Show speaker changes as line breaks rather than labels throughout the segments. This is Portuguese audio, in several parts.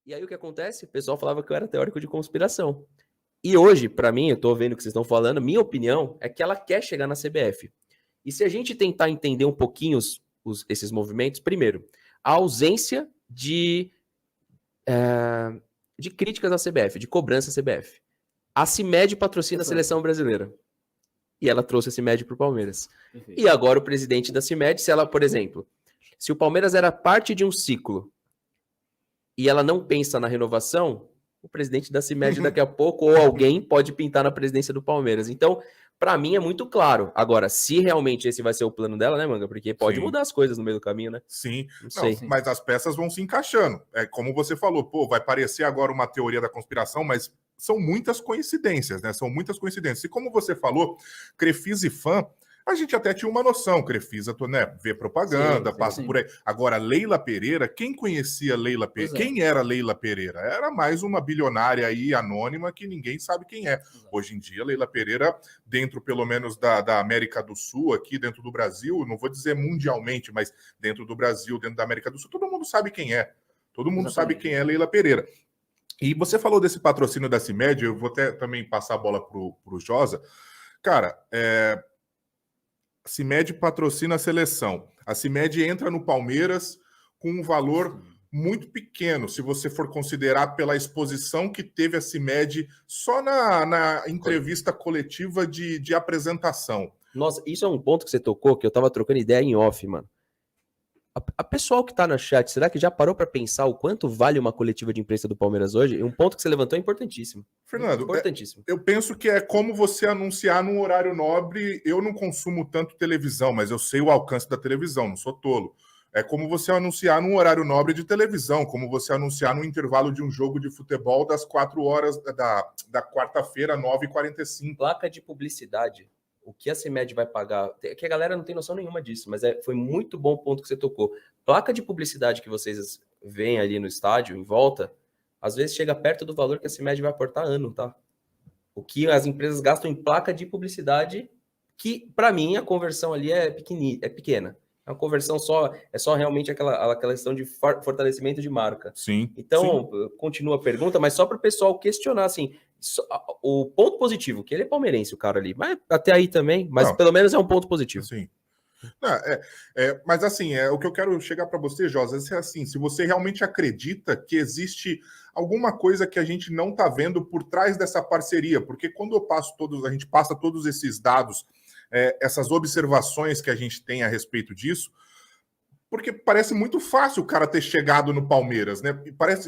E aí o que acontece? O pessoal falava que eu era teórico de conspiração. E hoje, pra mim, eu tô vendo o que vocês estão falando, minha opinião é que ela quer chegar na CBF. E se a gente tentar entender um pouquinho esses movimentos, primeiro, a ausência de críticas à CBF, de cobrança à CBF. A CIMED patrocina a seleção brasileira. E ela trouxe a CIMED pro Palmeiras.
Perfeito.
E agora o presidente da CIMED, se ela, por exemplo, se o Palmeiras era parte de um ciclo e ela não pensa na renovação, o presidente da CIMED daqui a pouco ou alguém pode pintar na presidência do Palmeiras. Então, pra mim é muito claro. Agora, se realmente esse vai ser o plano dela, né, Manga? Porque pode mudar as coisas no meio do caminho, né?
Sim.
Não sei.
Não, mas as peças vão se encaixando. É como você falou, pô, vai parecer agora uma teoria da conspiração, mas são muitas coincidências, né? São muitas coincidências. E como você falou, Crefisa e fã, a gente até tinha uma noção. Crefisa, né, vê propaganda, passa por aí. Agora, Leila Pereira, quem conhecia Leila Pereira? Quem era Leila Pereira? Era mais uma bilionária aí anônima que ninguém sabe quem é. Hoje em dia, Leila Pereira, dentro pelo menos da América do Sul, aqui dentro do Brasil, não vou dizer mundialmente, mas dentro do Brasil, dentro da América do Sul, todo mundo sabe quem é. Todo mundo sabe quem é Leila Pereira. E você falou desse patrocínio da CIMED, eu vou até também passar a bola pro Josa. Cara, a CIMED patrocina a seleção. A CIMED entra no Palmeiras com um valor muito pequeno, se você for considerar pela exposição que teve a CIMED só na entrevista coletiva de apresentação.
Nossa, isso é um ponto que você tocou, que eu tava trocando ideia em off, mano. A pessoal que tá no chat, será que já parou pra pensar o quanto vale uma coletiva de imprensa do Palmeiras hoje? Um ponto que você levantou é importantíssimo.
Fernando,
importantíssimo.
Eu penso que é como você anunciar num horário nobre. Eu não consumo tanto televisão, mas eu sei o alcance da televisão, não sou tolo. É como você anunciar num horário nobre de televisão, como você anunciar no intervalo de um jogo de futebol das 4 horas da quarta-feira, 9h45.
Placa de publicidade. O que a CIMED vai pagar? É que a galera não tem noção nenhuma disso, mas foi muito bom o ponto que você tocou. Placa de publicidade que vocês veem ali no estádio, em volta, às vezes chega perto do valor que a CIMED vai aportar ano, tá? O que as empresas gastam em placa de publicidade, que, para mim, a conversão ali é pequena. É uma conversão só realmente aquela questão de fortalecimento de marca.
Sim.
Então, continua a pergunta, mas só para o pessoal questionar, assim, o ponto positivo, que ele é palmeirense, o cara ali, mas até aí também, mas pelo menos é um ponto positivo.
Sim. Mas assim, o que eu quero chegar para você, Josa, é assim, se você realmente acredita que existe alguma coisa que a gente não está vendo por trás dessa parceria, porque quando a gente passa todos esses dados, essas observações que a gente tem a respeito disso, porque parece muito fácil o cara ter chegado no Palmeiras, né?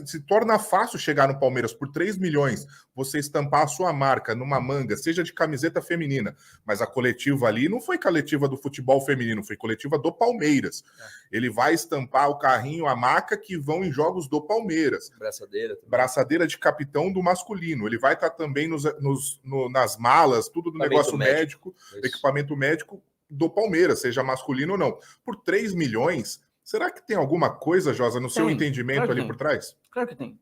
Se torna fácil chegar no Palmeiras por 3 milhões, você estampar a sua marca numa manga, seja de camiseta feminina, mas a coletiva ali não foi coletiva do futebol feminino, foi coletiva do Palmeiras. Ele vai estampar o carrinho, a marca que vão em jogos do Palmeiras. Braçadeira de capitão do masculino. Ele vai estar também nas malas, tudo do negócio médico, equipamento médico do Palmeiras, seja masculino ou não. Por 3 milhões, será que tem alguma coisa, Josa, no seu entendimento ali por trás?
Claro que tem.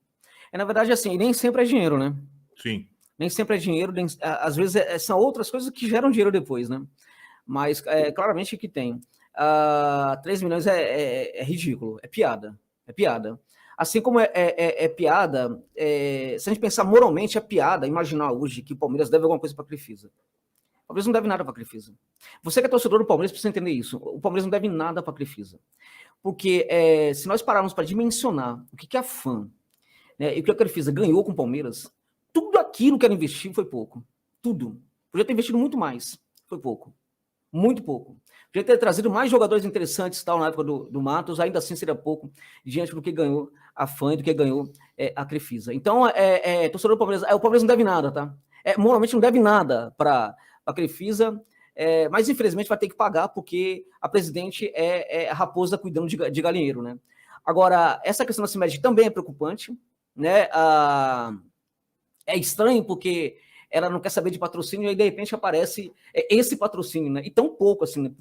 Na verdade, assim, nem sempre é dinheiro, né?
Sim.
Nem sempre é dinheiro, às vezes são outras coisas que geram dinheiro depois, né? Mas claramente que tem. 3 milhões é ridículo, é piada. É piada. Assim como é piada, se a gente pensar moralmente, é piada imaginar hoje que o Palmeiras deve alguma coisa para a Crefisa. O Palmeiras não deve nada para a Crefisa. Você que é torcedor do Palmeiras precisa entender isso. O Palmeiras não deve nada para a Crefisa. Porque se nós pararmos para dimensionar o que é a FAM, né, e o que a Crefisa ganhou com o Palmeiras, tudo aquilo que ela investiu foi pouco. Tudo. Podia ter investido muito mais. Foi pouco. Muito pouco. Podia ter trazido mais jogadores interessantes tal, na época do Matos, ainda assim seria pouco, diante do que ganhou a FAM e do que ganhou a Crefisa. Então, torcedor do Palmeiras, o Palmeiras não deve nada, tá? Moralmente não deve nada para a Crefisa, mas infelizmente vai ter que pagar porque a presidente é a raposa cuidando de galinheiro, né? Agora, essa questão da CIMED também é preocupante, né? É estranho porque ela não quer saber de patrocínio e aí de repente aparece esse patrocínio, né? E tão pouco assim, né?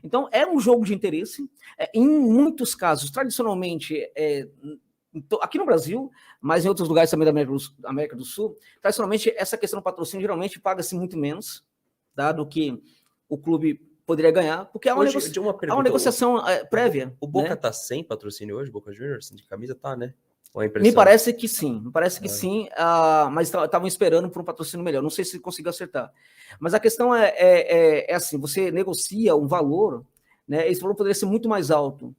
Então é um jogo de interesse. Em muitos casos, tradicionalmente, aqui no Brasil, mas em outros lugares também da América do Sul, tradicionalmente essa questão do patrocínio geralmente paga-se muito menos, tá, do que o clube poderia ganhar, porque há uma negociação prévia.
O Boca tá sem patrocínio hoje, Boca Juniors, de camisa tá, né? Ou a impressão?
Me parece que sim,
Ah.
mas estavam esperando por um patrocínio melhor. Não sei se conseguiu acertar. Mas a questão é assim: você negocia um valor, né? Esse valor poderia ser muito mais alto.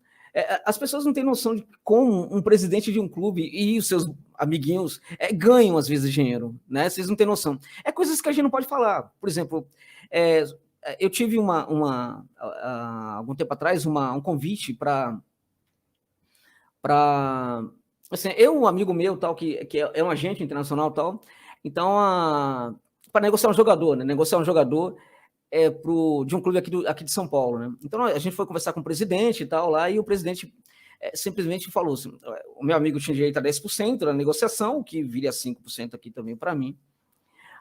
As pessoas não têm noção de como um presidente de um clube e os seus amiguinhos ganham, às vezes, dinheiro, né? Vocês não têm noção. É coisas que a gente não pode falar. Por exemplo, eu tive algum tempo atrás um convite para assim, um amigo meu, tal, que é um agente internacional, tal, então, para negociar um jogador, né? Negociar um jogador de um clube aqui de São Paulo, né? Então, a gente foi conversar com o presidente e tal, lá, e o presidente simplesmente falou assim, o meu amigo tinha direito a 10% na negociação, que viria 5% aqui também para mim.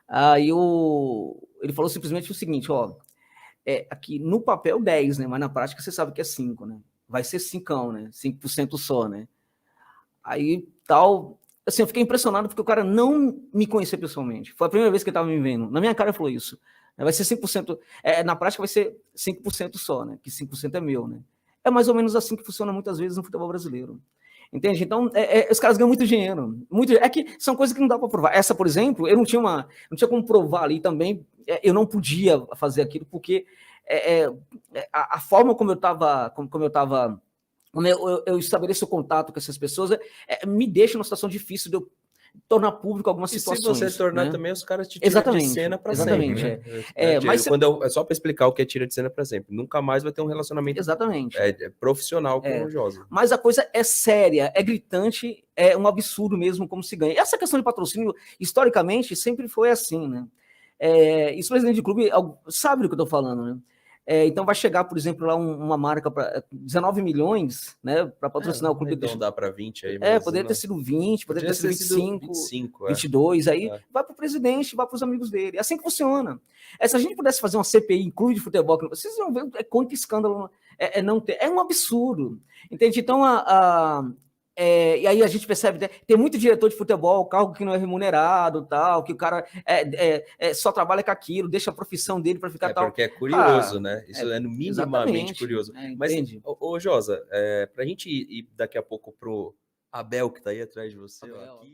Aí ele falou simplesmente o seguinte, ó, aqui no papel 10, né? Mas na prática você sabe que é 5, né? Vai ser 5, né? 5% só, né? Aí, tal, assim, eu fiquei impressionado porque o cara não me conhecia pessoalmente. Foi a primeira vez que ele estava me vendo. Na minha cara ele falou isso. Vai ser 5%, na prática vai ser 5% só, né? Que 5% é meu, né? É mais ou menos assim que funciona muitas vezes no futebol brasileiro. Entende? Então, os caras ganham muito dinheiro. É que são coisas que não dá para provar. Essa, por exemplo, eu não tinha como provar ali também. Eu não podia fazer aquilo porque a forma como eu estava, eu estabeleço contato com essas pessoas, me deixa numa situação difícil de eu tornar público algumas situações.
E se você tornar,
né?
também, os caras te tiram de cena para sempre. Né?
Mas
é só para explicar o que é tira de cena para sempre. Nunca mais vai ter um relacionamento profissional com o Josa.
Mas a coisa é séria, é gritante, é um absurdo mesmo como se ganha. Essa questão de patrocínio, historicamente, sempre foi assim, né? Isso, presidente de clube sabe do que eu estou falando, né? Então vai chegar, por exemplo, lá uma marca para 19 milhões, né, para patrocinar o clube.
Então dá para 20 aí.
Poderia ter sido 20, poderia ter sido 25, 22, aí vai para o presidente, vai para os amigos dele. É assim que funciona. Se a gente pudesse fazer uma CPI em clube de futebol, vocês vão ver quanto escândalo não ter. É um absurdo. Entende? Então, e aí a gente percebe, tem muito diretor de futebol, cargo que não é remunerado, tal, que o cara só trabalha com aquilo, deixa a profissão dele para ficar tal.
Porque é curioso, né? Isso é minimamente curioso. Mas, ô Josa, para a gente ir daqui a pouco pro Abel, que está aí atrás de você, ó, aqui.